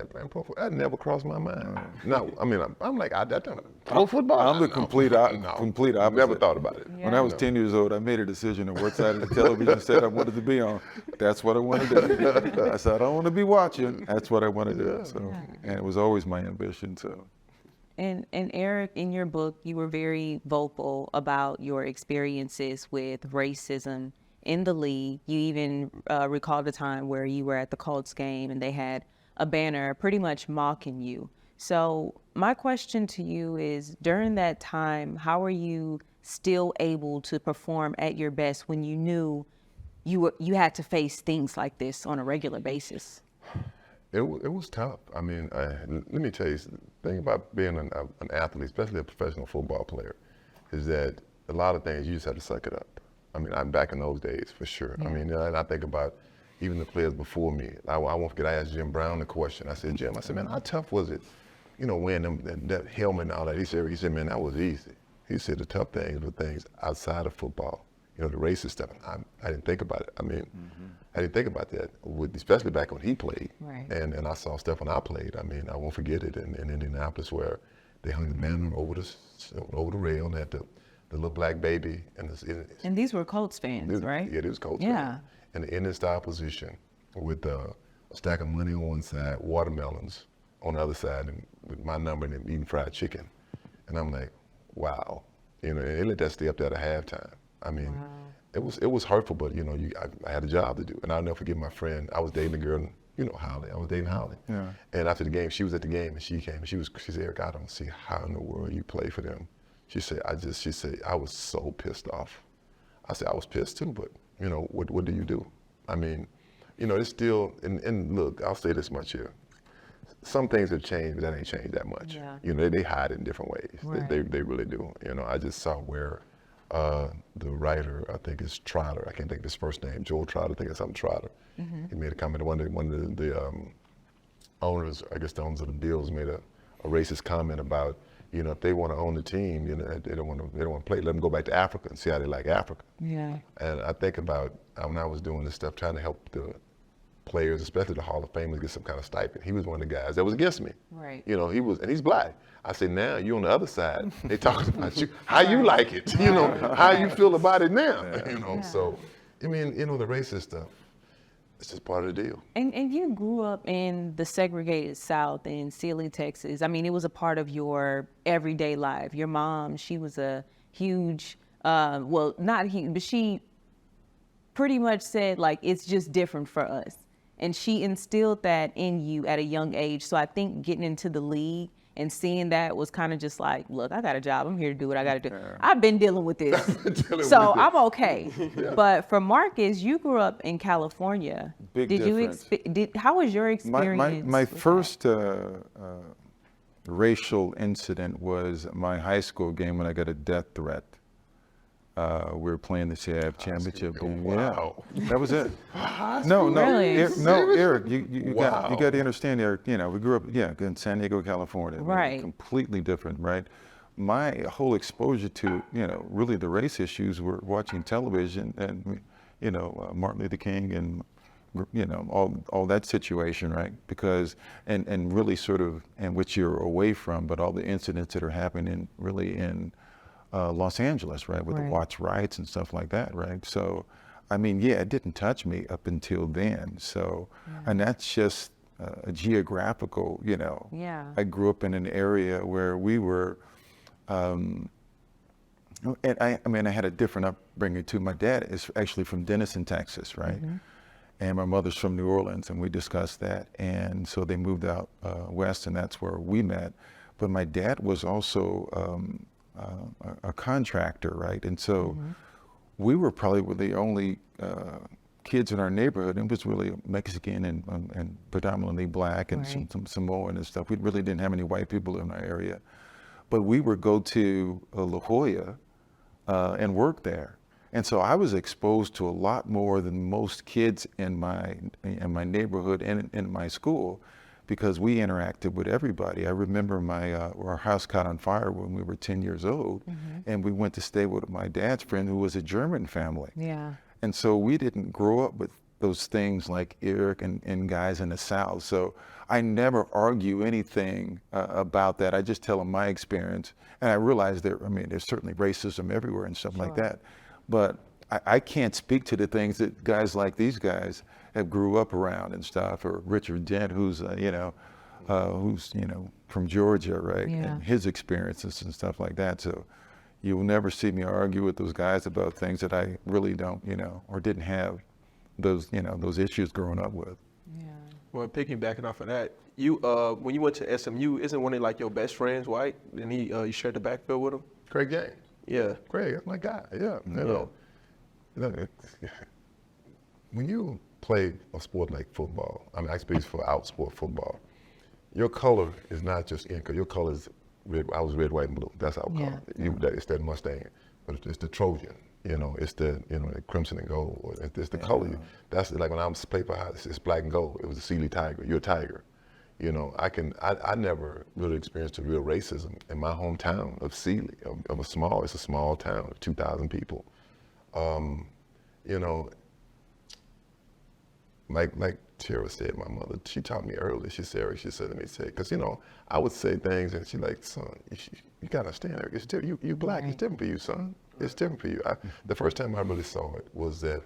[SPEAKER 3] that never crossed my mind. No, I mean, I'm like, I don't pro football.
[SPEAKER 4] I'm the complete opposite.
[SPEAKER 3] Never thought about it.
[SPEAKER 4] When I was 10 years old, I made a decision of what side of the television set I wanted to be on. That's what I wanted to do. I said, I don't want to be watching. That's what I want to do. So, and it was always my ambition. So.
[SPEAKER 2] And Eric, in your book, you were very vocal about your experiences with racism in the league. You even recalled a time where you were at the Colts game and they had a banner pretty much mocking you. So my question to you is, during that time, how were you still able to perform at your best when you knew you had to face things like this on a regular basis?
[SPEAKER 3] It was tough. I mean, let me tell you, the thing about being an athlete, especially a professional football player, is that a lot of things you just have to suck it up. I mean, I'm back in those days for sure.
[SPEAKER 2] Yeah.
[SPEAKER 3] I mean, and I think about even the players before me. I won't forget, I asked Jim Brown the question. I said, Jim, man, how tough was it, wearing that helmet and all that? He said, man, that was easy. He said the tough things were things outside of football, the racist stuff. I didn't think about it. I mean, I didn't think about that, especially back when he played.
[SPEAKER 2] Right.
[SPEAKER 3] And I saw stuff when I played. I mean, I won't forget it in Indianapolis where they hung the banner over the rail and had the little black baby, and
[SPEAKER 2] And these were Colts fans, right?
[SPEAKER 3] Yeah, it was Colts.
[SPEAKER 2] Yeah.
[SPEAKER 3] Fans. And the Indian style position with a stack of money on one side, watermelons on the other side, and with my number and them eating fried chicken. And I'm like, wow. You know, and they let that stay up there at halftime. I mean, it was hurtful, but you know, I had a job to do. And I'll never forget my friend. I was dating a girl, you know, Holly. I was dating Holly.
[SPEAKER 4] Yeah.
[SPEAKER 3] And after the game, she was at the game and she came and she said, Eric, I don't see how in the world you play for them. She said, I was so pissed off. I said, I was pissed too, but you know, what do you do? I mean, you know, it's still, and look, I'll say this much here. Some things have changed, but that ain't changed that much.
[SPEAKER 2] Yeah.
[SPEAKER 3] You know, they hide it in different ways.
[SPEAKER 2] Right.
[SPEAKER 3] They really do. You know, I just saw where the writer, I think it's Trotter, I can't think of his first name, Joel Trotter, I think it's something Trotter. He made a comment, one of the owners, I guess the owners of the Bills made a racist comment about, you know, if they want to own the team, you know, they don't want to play, let them go back to Africa and see how they like Africa.
[SPEAKER 2] Yeah.
[SPEAKER 3] And I think about when I was doing this stuff, trying to help the players, especially the Hall of Famers, get some kind of stipend. He was one of the guys that was against me.
[SPEAKER 2] Right.
[SPEAKER 3] You know, and he's black. I said, now you're on the other side. They talking about you, how you like it, you know, how you feel about it now, you know. So, I mean, you know, the racist stuff, it's just part of the deal.
[SPEAKER 2] And you grew up in the segregated South in Sealy, Texas. I mean, it was a part of your everyday life. Your mom, she was a huge, well, not huge, but she pretty much said, like, it's just different for us. And she instilled that in you at a young age. So I think getting into the league and seeing that was kind of just like, look, I got a job. I'm here to do what I got to do. Yeah. I've been dealing with this. So I'm okay. Yeah. But for Marcus, you grew up in California.
[SPEAKER 4] Big difference.
[SPEAKER 2] How was your experience?
[SPEAKER 4] My first racial incident was my high school game when I got a death threat. We were playing the CIF championship game.
[SPEAKER 3] Wow.
[SPEAKER 4] Yeah, that was it.
[SPEAKER 3] No,
[SPEAKER 2] really?
[SPEAKER 4] Eric, you got to understand, Eric. You know, we grew up, in San Diego, California.
[SPEAKER 2] Right.
[SPEAKER 4] Completely different, right? My whole exposure to, really the race issues were watching television and, Martin Luther King and, all that situation, right? Because, and really sort of, and which you're away from, but all the incidents that are happening really in Los Angeles, right, with the watch riots and stuff like that, right? So, I mean, it didn't touch me up until then. So, and that's just a geographical, I grew up in an area where we were, and I had a different upbringing too. My dad is actually from Dickerson, Texas, right? Mm-hmm. And my mother's from New Orleans, and we discussed that. And so they moved out west, and that's where we met. But my dad was also a contractor, right? And so we were probably the only kids in our neighborhood. It was really Mexican and predominantly black and some Samoan and stuff. We really didn't have any white people in our area. But we would go to La Jolla and work there. And so I was exposed to a lot more than most kids in my neighborhood and in my school, because we interacted with everybody. I remember our house caught on fire when we were 10 years old, and we went to stay with my dad's friend who was a German family. Yeah. And so we didn't grow up with those things like Eric and guys in the South. So I never argue anything about that. I just tell them my experience. And I realize there's certainly racism everywhere and stuff like that. But I can't speak to the things that guys like these guys have grew up around and stuff, or Richard Dent, who's from Georgia, right? Yeah. And his experiences and stuff like that. So you will never see me argue with those guys about things that I really don't, or didn't have those issues growing up with.
[SPEAKER 5] Yeah. Well, piggybacking off of that, you when you went to SMU, isn't one of like your best friends white? And you shared the backfield with him?
[SPEAKER 3] Craig James.
[SPEAKER 5] Yeah.
[SPEAKER 3] Craig, that's my guy. Yeah. You know, when you play a sport like football, I speak for outsport football, your color is not just ink. Your color is red. I was red, white, and blue. That's our color. It's that Mustang, but it's the Trojan. It's the the crimson and gold. It's the color. That's like when I was playing for it's black and gold. It was a Sealy Tiger. You're a Tiger. I never really experienced a real racism in my hometown of Sealy, it's a small town of 2,000 people. like Tiara said, my mother, she taught me early. She said, Eric, she said, let me say, because, you know, I would say things and she like, son, you got to understand, Eric, it's different. You black, it's different for you, son. It's different for you. The first time I really saw it was that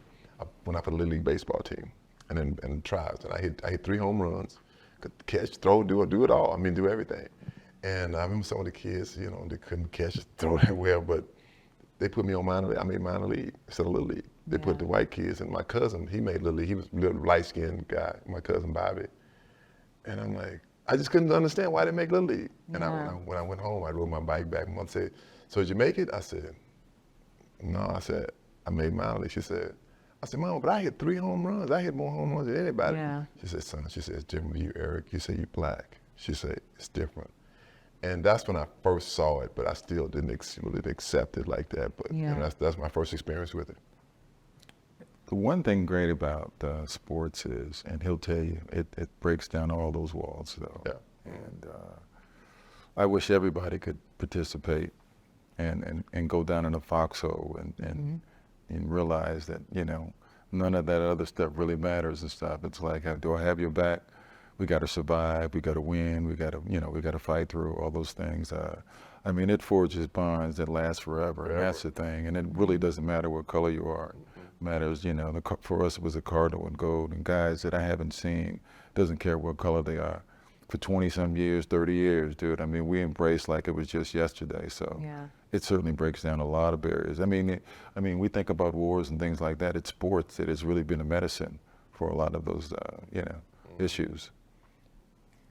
[SPEAKER 3] when I put a Little League baseball team and in trials, and I hit 3 home runs, could catch, throw, do it all. I mean, do everything. And I remember some of the kids, you know, they couldn't catch, throw that well, but they put me on minor league. I made minor league instead of Little League. They put the white kids, and my cousin, he made Little League. He was a little light-skinned guy, my cousin Bobby. And I'm like, I just couldn't understand why they make Little League. And when I went home, I rode my bike back. My mother said, so did you make it? I said, no. I said, I made minor league. She said, I said, Mama, but I hit 3 home runs. I hit more home runs than anybody. Yeah. She said, son, she said, it's different with you, Eric. You say you're black. She said, it's different. And that's when I first saw it, but I still didn't really accept it like that. But you know, that's my first experience with it.
[SPEAKER 4] The one thing great about sports is, and he'll tell you, it breaks down all those walls, though. Yeah. And I wish everybody could participate and go down in a foxhole and realize that, you know, none of that other stuff really matters and stuff. It's like, do I have your back? We got to survive. We got to win. We got to fight through all those things. I mean, it forges bonds that last forever. And that's the thing. And it really doesn't matter what color you are. It matters, you know, for us it was a cardinal and gold. And guys that I haven't seen, doesn't care what color they are, for 20-some years, 30 years, dude. I mean, we embrace like it was just yesterday. So it certainly breaks down a lot of barriers. I mean, we think about wars and things like that. It's sports that has really been a medicine for a lot of those, issues.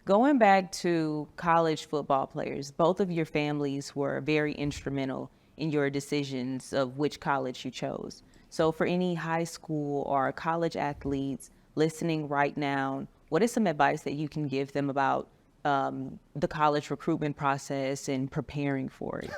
[SPEAKER 2] Going back to college football players, both of your families were very instrumental in your decisions of which college you chose. So for any high school or college athletes listening right now, what is some advice that you can give them about the college recruitment process and preparing for it?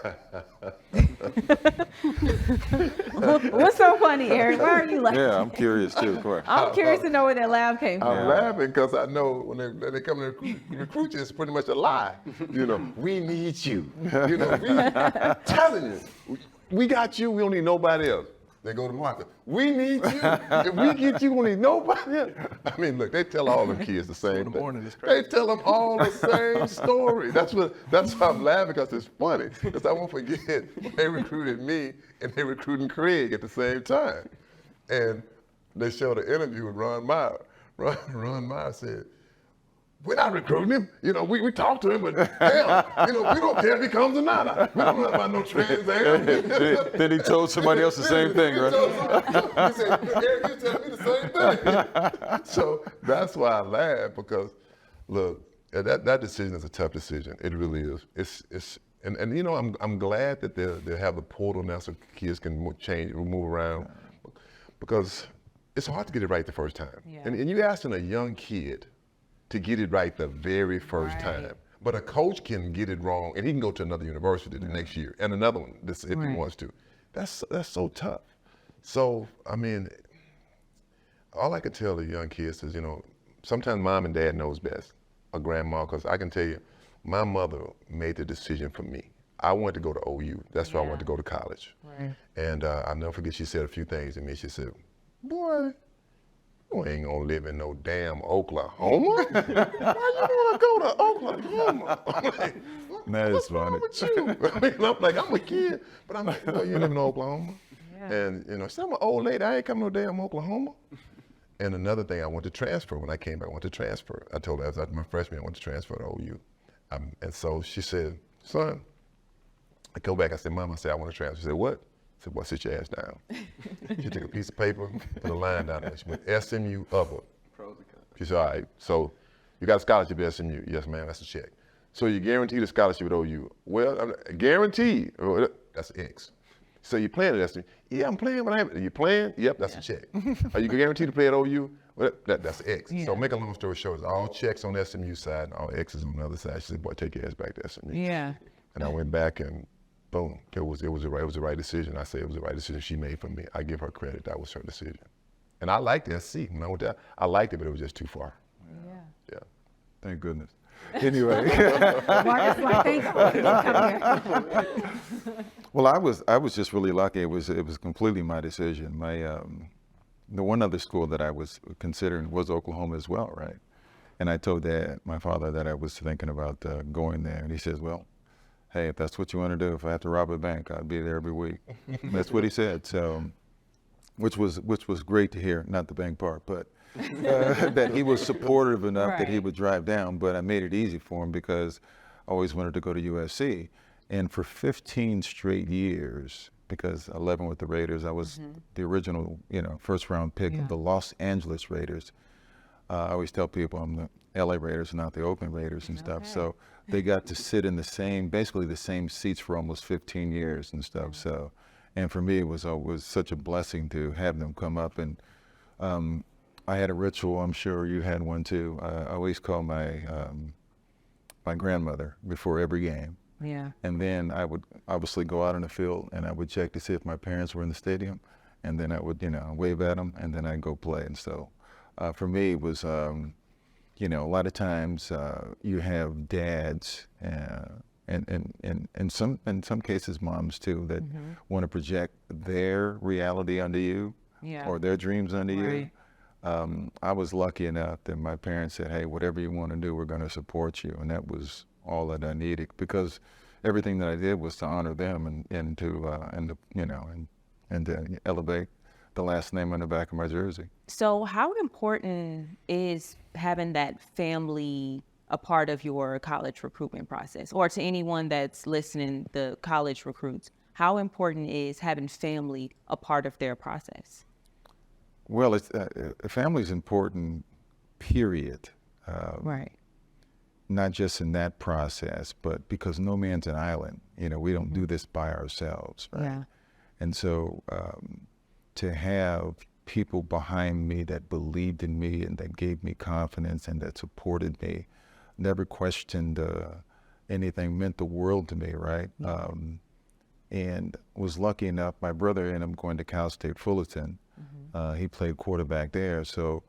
[SPEAKER 2] What's so funny, Eric? Why are you laughing?
[SPEAKER 4] Yeah, I'm curious too.
[SPEAKER 2] I'm curious to know where that laugh came from.
[SPEAKER 3] I'm laughing because I know when they come to recruit you, it's pretty much a lie. You know, we need you. You know, telling you, we got you. We don't need nobody else. They go to Martha. We need you. If we get you, we don't need nobody else. I mean, look, they tell all them kids the same thing. They tell them all the same story. That's why I'm laughing, because it's funny. Because I won't forget when they recruited me and they recruiting Craig at the same time. And they showed an interview with Ron Meyer. Ron Meyer said, we're not recruiting him. You know, we talked to him, but damn, you know, we don't care if he comes or not. We don't know about no trans air.
[SPEAKER 4] Then he told somebody else the same thing, right?
[SPEAKER 3] He said, Eric, you telling me the same thing. So that's why I laugh, because look, that decision is a tough decision. It really is. And you know, I'm glad that they have the portal now so kids can move around, because it's hard to get it right the first time. Yeah. And you're asking a young kid to get it right the very first time. But a coach can get it wrong, and he can go to another university the next year, and another one if he wants to. That's so tough. So, I mean, all I can tell the young kids is, you know, sometimes mom and dad knows best, or grandma, because I can tell you, my mother made the decision for me. I wanted to go to OU. That's why I wanted to go to college. Right. And I'll never forget, she said a few things to me. She said, boy, you ain't gonna live in no damn Oklahoma. Why you wanna go to Oklahoma? I'm like, what's wrong with you? I mean, I'm like, I'm a kid, but I'm like, no, you live in Oklahoma. Yeah. And you know, she said, I'm an old lady, I ain't coming no damn Oklahoma. And another thing, I want to transfer. When I came back, I want to transfer. I told her after my freshman, I want to transfer to OU. And so she said, son, I go back, I said, Mom, I want to transfer. She said, what? I said, well, sit your ass down. She took a piece of paper, put a line down there. She went SMU upper. She said, all right, so you got a scholarship at SMU. Yes, ma'am, that's a check. So you guaranteed a scholarship at OU. Well, guaranteed, that's an X. So you playing at SMU? Yeah, I'm playing, but are you playing? Yep, that's a check. Are you guaranteed to play at OU? Well, that's an X. Yeah. So make a long story short, it's all checks on the SMU side and all X's on the other side. She said, boy, take your ass back to SMU. Yeah. And I went back and boom, it was the right decision. I say it was the right decision she made for me. I give her credit. That was her decision. And I liked SC. When I went there, I liked it, but it was just too far. Yeah.
[SPEAKER 4] Thank goodness. Anyway.
[SPEAKER 2] Marcus, like, thank you.
[SPEAKER 4] Well, I was just really lucky. It was completely my decision. the one other school that I was considering was Oklahoma as well, right? And I told my father that I was thinking about going there, and he says, well, hey, if that's what you want to do, if I have to rob a bank, I'll be there every week. That's what he said. So, which was great to hear, not the bank part, but that he was supportive enough that he would drive down. But I made it easy for him because I always wanted to go to USC. And for 15 straight years, because 11 with the Raiders, I was the original, first round pick of the Los Angeles Raiders. I always tell people I'm the LA Raiders, not the Oakland Raiders and stuff. So they got to sit in basically the same seats for almost 15 years and stuff. So, and for me, it was such a blessing to have them come up. And I had a ritual. I'm sure you had one too. I always call my grandmother before every game.
[SPEAKER 2] Yeah.
[SPEAKER 4] And then I would obviously go out on the field and I would check to see if my parents were in the stadium. And then I would, wave at them and then I'd go play. And so for me, it was, a lot of times you have dads and in some cases moms too that want to project their reality onto you or their dreams onto you. I was lucky enough that my parents said, hey, whatever you want to do, we're going to support you. And that was all that I needed, because everything that I did was to honor them and to elevate the last name on the back of my jersey.
[SPEAKER 2] So how important is having that family a part of your college recruitment process? Or to anyone that's listening, the college recruits, how important is having family a part of their process?
[SPEAKER 4] Well, family is important, period.
[SPEAKER 2] Right.
[SPEAKER 4] Not just in that process, but because no man's an island. We don't do this by ourselves, right?
[SPEAKER 2] Yeah.
[SPEAKER 4] And so to have people behind me that believed in me and that gave me confidence and that supported me, never questioned anything, meant the world to me, right? And was lucky enough, my brother ended up going to Cal State Fullerton. He played quarterback there. So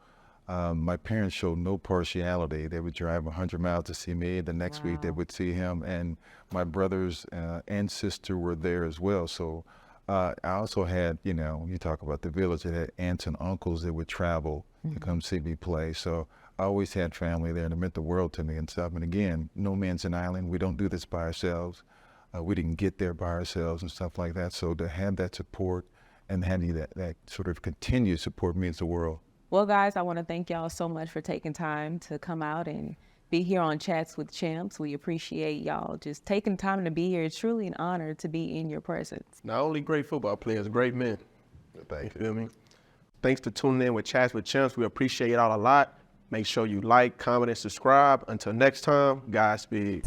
[SPEAKER 4] my parents showed no partiality. They would drive 100 miles to see me. The next week they would see him. And my brothers and sister were there as well. So I also had, you talk about the village, I had aunts and uncles that would travel to come see me play. So I always had family there, and it meant the world to me and stuff. And again, no man's an island. We don't do this by ourselves. We didn't get there by ourselves and stuff like that. So to have that support and having that sort of continued support means the world.
[SPEAKER 2] Well, guys, I want to thank y'all so much for taking time to come out and be here on Chats with Champs. We appreciate y'all just taking time to be here. It's truly an honor to be in your presence.
[SPEAKER 5] Not only great football players, great men.
[SPEAKER 3] Thank you.
[SPEAKER 5] Feel me? Thanks for tuning in with Chats with Champs. We appreciate y'all a lot. Make sure you like, comment, and subscribe. Until next time, Godspeed.